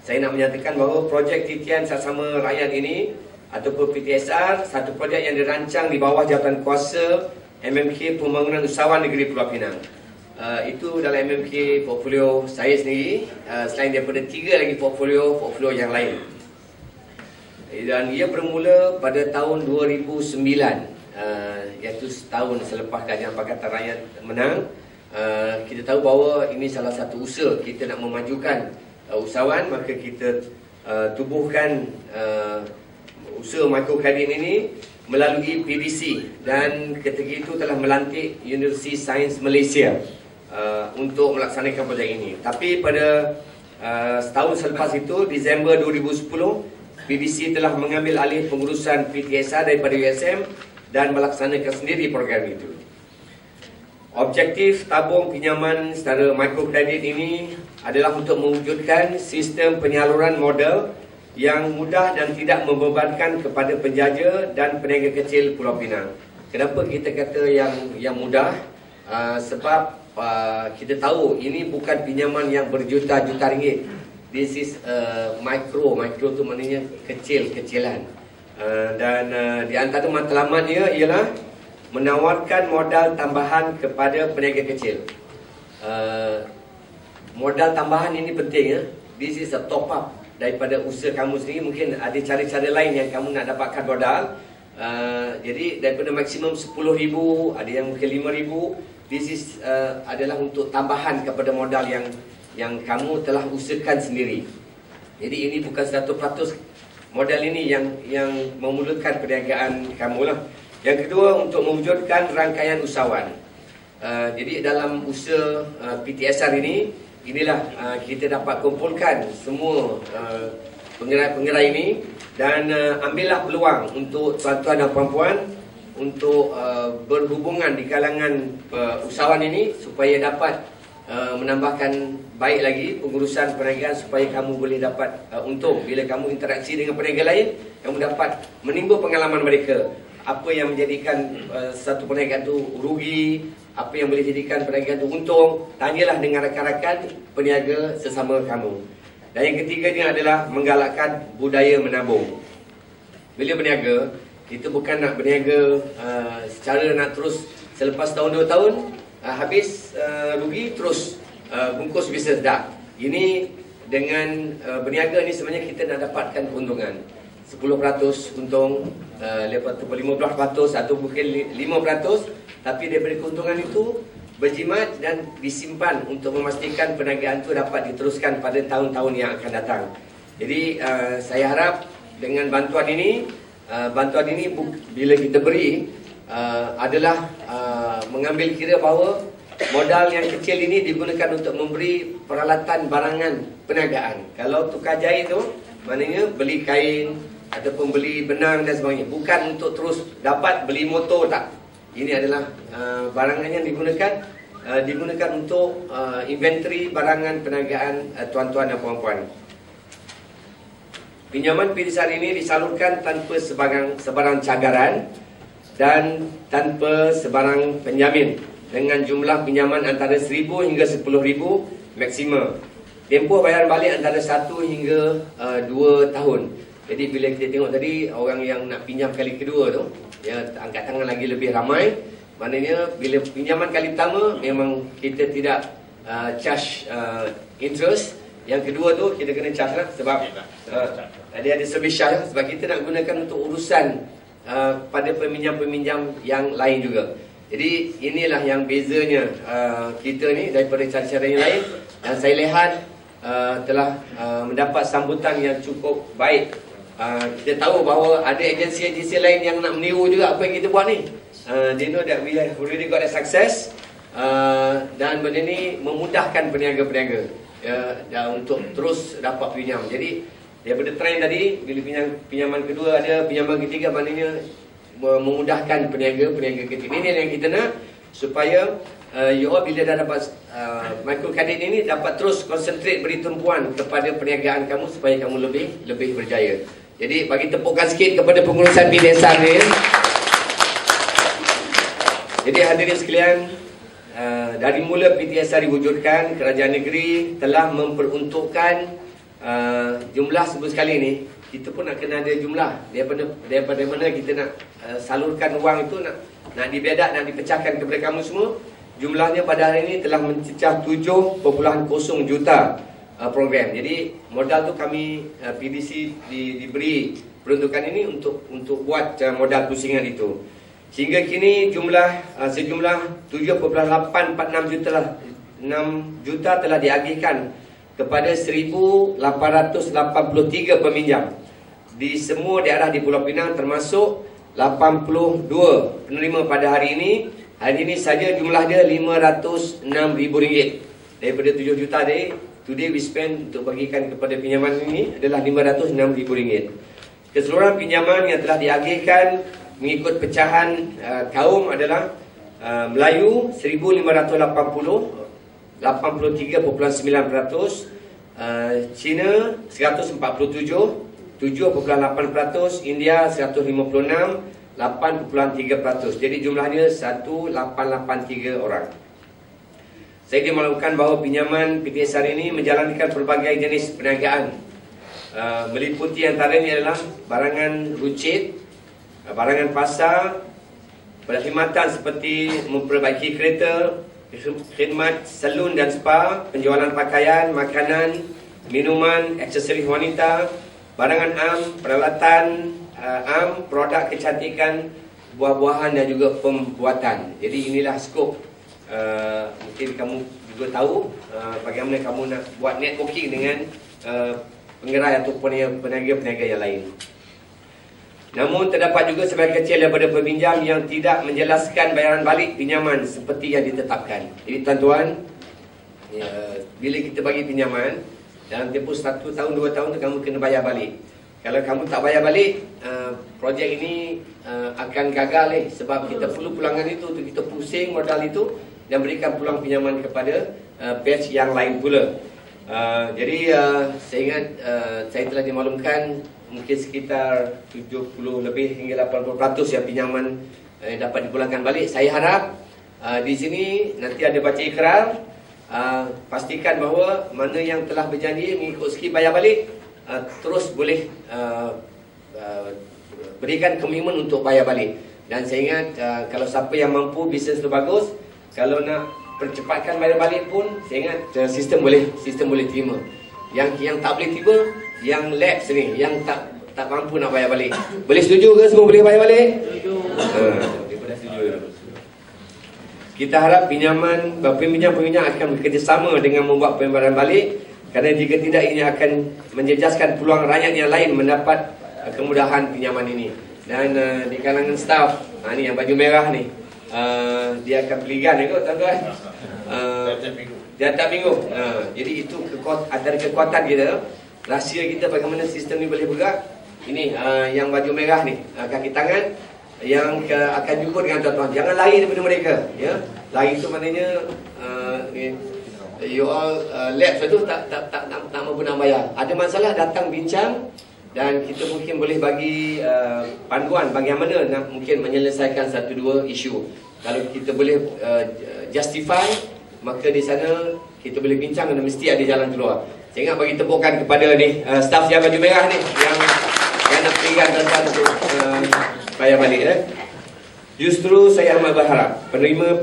saya nak menyatakan bahawa projek Titian Saksama Rakyat ini ataupun PTSR, satu projek yang dirancang di bawah jawatan kuasa MMK Pembangunan Usahawan Negeri Pulau Pinang. Itu dalam MMK portfolio saya sendiri, selain daripada 3 lagi portfolio yang lain. Dan ia bermula pada tahun 2009, iaitu setahun selepas Kerajaan Pakatan Rakyat menang. Kita tahu bahawa ini salah satu usaha kita nak memajukan usahawan, maka kita tubuhkan usaha mikrokredit ini melalui PDC, dan ketika itu telah melantik Universiti Sains Malaysia untuk melaksanakan projek ini. Tapi pada setahun selepas itu, Disember 2010, PDC telah mengambil alih pengurusan PTSR daripada USM dan melaksanakan sendiri program itu. Objektif tabung pinjaman secara mikrokredit ini adalah untuk mewujudkan sistem penyaluran modal yang mudah dan tidak membebankan kepada penjaja dan peniaga kecil Pulau Pinang. Kenapa kita kata yang mudah? Sebab kita tahu ini bukan pinjaman yang berjuta-juta ringgit. This is micro tu maknanya kecil-kecilan. Dan di antara matlamatnya ialah menawarkan modal tambahan kepada peniaga kecil. Modal tambahan ini penting ya. This is a top up daripada usaha kamu sendiri. Mungkin ada cara-cara lain yang kamu nak dapatkan modal. Jadi daripada maksimum 10,000, ada yang mungkin 5,000. This is adalah untuk tambahan kepada modal yang kamu telah usahakan sendiri. Jadi ini bukan 100% modal ini yang memulakan perniagaan kamu lah. Yang kedua, untuk mewujudkan rangkaian usahawan. Jadi dalam usaha PTSR ini, inilah kita dapat kumpulkan semua penggerai-penggerai ini dan ambillah peluang untuk tuan-tuan dan puan-puan untuk berhubungan di kalangan usahawan ini supaya dapat menambahkan baik lagi pengurusan perniagaan, supaya kamu boleh dapat untung. Bila kamu interaksi dengan peniaga lain, kamu dapat menimba pengalaman mereka. Apa yang menjadikan satu perniagaan itu rugi, apa yang boleh jadikan perniagaan itu untung. Tanyalah dengan rakan-rakan peniaga sesama kamu. Dan yang ketiganya adalah menggalakkan budaya menabung. Bila berniaga, kita bukan nak berniaga secara nak terus selepas tahun 2 tahun habis rugi terus bungkus bisnes dah. Ini dengan berniaga ni sebenarnya kita nak dapatkan keuntungan 10% untung, lepas tu 15% atau mungkin 5%, tapi daripada keuntungan itu berjimat dan disimpan untuk memastikan perniagaan itu dapat diteruskan pada tahun-tahun yang akan datang. Jadi saya harap dengan bantuan ini bila kita beri adalah mengambil kira bahawa modal yang kecil ini digunakan untuk memberi peralatan barangan perniagaan. Kalau tukar jahit tu maknanya beli kain ataupun beli benang dan sebagainya, bukan untuk terus dapat beli motor, tak. Ini adalah barangan yang digunakan untuk inventory barangan perniagaan tuan-tuan dan puan-puan. Pinjaman PTSR ini disalurkan tanpa sebarang cagaran dan tanpa sebarang penjamin, dengan jumlah pinjaman antara 1,000 hingga 10,000 maksimum. Tempoh bayaran balik antara 1 hingga 2 tahun. Jadi bila kita tengok tadi, orang yang nak pinjam kali kedua tu, ya, angkat tangan lagi lebih ramai. Maknanya bila pinjaman kali pertama memang kita tidak charge interest. Yang kedua tu kita kena charge lah, sebab ada service charge lah, sebab kita nak gunakan untuk urusan pada peminjam-peminjam yang lain juga. Jadi inilah yang bezanya kita ni daripada cara-cara yang lain. Dan saya lihat telah mendapat sambutan yang cukup baik. Kita tahu bahawa ada agensi-agensi lain yang nak meniru juga apa yang kita buat ni. They know that we have already got a success. Dan benda ni memudahkan peniaga-peniaga untuk terus dapat pinjam. Jadi daripada trend tadi, bila pinjaman kedua ada, pinjaman ketiga, maknanya memudahkan peniaga-peniaga kecil. Ini yang kita nak, supaya you all bila dah dapat mikrokredit ini dapat terus konsentrate beri tumpuan kepada perniagaan kamu supaya kamu lebih berjaya. Jadi bagi tepukan sikit kepada pengurusan PTSR ni. Jadi hadirin sekalian, dari mula PTSR diwujudkan, kerajaan negeri telah memperuntukkan jumlah sebelum sekali ni, kita pun nak kena ada jumlah daripada mana kita nak salurkan wang itu, nak dibedak, nak dipecahkan kepada kamu semua. Jumlahnya pada hari ini telah mencecah 7.0 juta program. Jadi modal tu kami PDC diberi peruntukan ini untuk buat modal pusingan itu. Sehingga kini sejumlah 7.846 juta telah diagihkan kepada 1,883 peminjam di semua daerah di Pulau Pinang, termasuk 82 penerima pada hari ini. Hari ini saja jumlah dia RM506,000. Daripada 7 juta today we spend untuk bagikan kepada pinjaman ini adalah RM506,000. Keseluruhan pinjaman yang telah diagihkan mengikut pecahan kaum adalah Melayu 1,580, 83.9%, China 147, 7.8%, India 156, 8.3%. Jadi jumlahnya 1,883 orang. Saya dimaklumkan bahawa pinjaman PTSR ini menjalankan pelbagai jenis perniagaan, meliputi antaranya adalah barangan rucit, barangan pasar, perkhidmatan seperti memperbaiki kereta, khidmat salon dan spa, penjualan pakaian, makanan, minuman, aksesoris wanita, barangan am, peralatan produk kecantikan, buah-buahan dan juga pembuatan. Jadi inilah skop. Mungkin kamu juga tahu bagaimana kamu nak buat networking dengan penggerai ataupun peniaga-peniaga yang lain. Namun terdapat juga sebagian kecil daripada peminjam yang tidak menjelaskan bayaran balik pinjaman seperti yang ditetapkan. Jadi tuan-tuan, bila kita bagi pinjaman, dalam tempoh 1 tahun, 2 tahun tu kamu kena bayar balik. Kalau kamu tak bayar balik, projek ini akan gagal sebab kita perlu pulangan itu untuk kita pusing modal itu dan berikan pulang pinjaman kepada batch yang lain pula. Jadi saya ingat saya telah dimaklumkan mungkin sekitar 70 lebih hingga 80% yang pinjaman dapat dipulangkan balik. Saya harap di sini nanti ada baca ikrar, pastikan bahawa mana yang telah berjanji mengikut skip bayar balik, terus boleh berikan komitmen untuk bayar balik. Dan saya ingat kalau siapa yang mampu, bisnes tu bagus, kalau nak percepatkan bayar balik pun, saya ingat sistem boleh terima. Yang tak boleh terima, yang lapse ni, yang tak mampu nak bayar balik. Boleh setuju ke semua boleh bayar balik? Setuju. Setuju. Kita harap peminjam akan bekerjasama dengan membuat pembayaran balik, kerana jika tidak ini akan menjejaskan peluang rakyat yang lain mendapat kemudahan pinjaman ini. Dan di kalangan staf, ni yang baju merah ni, dia akan peligan kot tuan-tuan. Tiap minggu. Jadi itu antara kekuatan kita, rahsia kita bagaimana sistem ni boleh bergerak. Ini yang baju merah ni, kaki tangan yang akan jumpa dengan tuan-tuan. Jangan lari daripada mereka, ya. Lari itu maknanya you all lapse tu tak mampu nak bayar. Ada masalah, datang bincang dan kita mungkin boleh bagi panduan bagaimana nak mungkin menyelesaikan 1-2 isu. Kalau kita boleh justify, maka di sana kita boleh bincang dan mesti ada jalan keluar. Saya ingat bagi tepukan kepada ni staf yang baju merah ni yang nak berikan tuan-tuan untuk bayar balik. Justru saya amat berharap penerima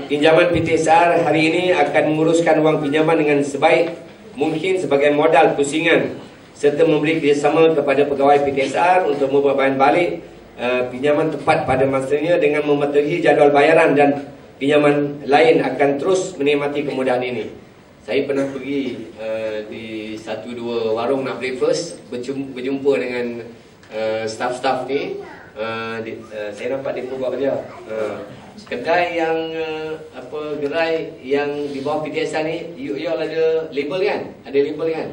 pinjaman PTSR hari ini akan menguruskan wang pinjaman dengan sebaik mungkin sebagai modal pusingan, serta memberi kerjasama kepada pegawai PTSR untuk membayar balik pinjaman tepat pada masanya dengan mematuhi jadual bayaran, dan pinjaman lain akan terus menikmati kemudahan ini. Saya pernah pergi di 1-2 warung nak breakfast, berjumpa dengan staff-staff ni. Saya nampak dia buat dia kedai yang gerai yang di bawah PTSR ni, you all ada label kan? Ada label kan?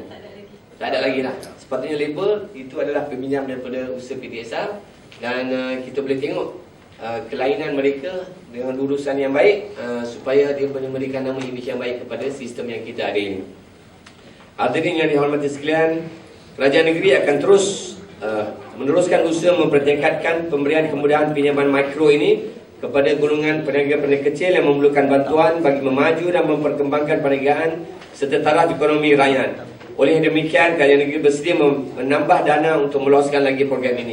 Tak ada lagi lah. Sepatutnya label itu adalah peminjam daripada usaha PTSR, dan kita boleh tengok kelainan mereka dengan urusan yang baik, supaya dia boleh memberikan nama imej yang baik kepada sistem yang kita ada ini. Hadirin yang dihormati sekalian, kerajaan negeri akan terus meneruskan usaha mempertingkatkan pemberian kemudahan pinjaman mikro ini kepada golongan peniaga-peniaga kecil yang memerlukan bantuan bagi memaju dan memperkembangkan perniagaan serta taraf ekonomi rakyat. Oleh demikian, Kerajaan Negeri bersedia menambah dana untuk meluaskan lagi program ini.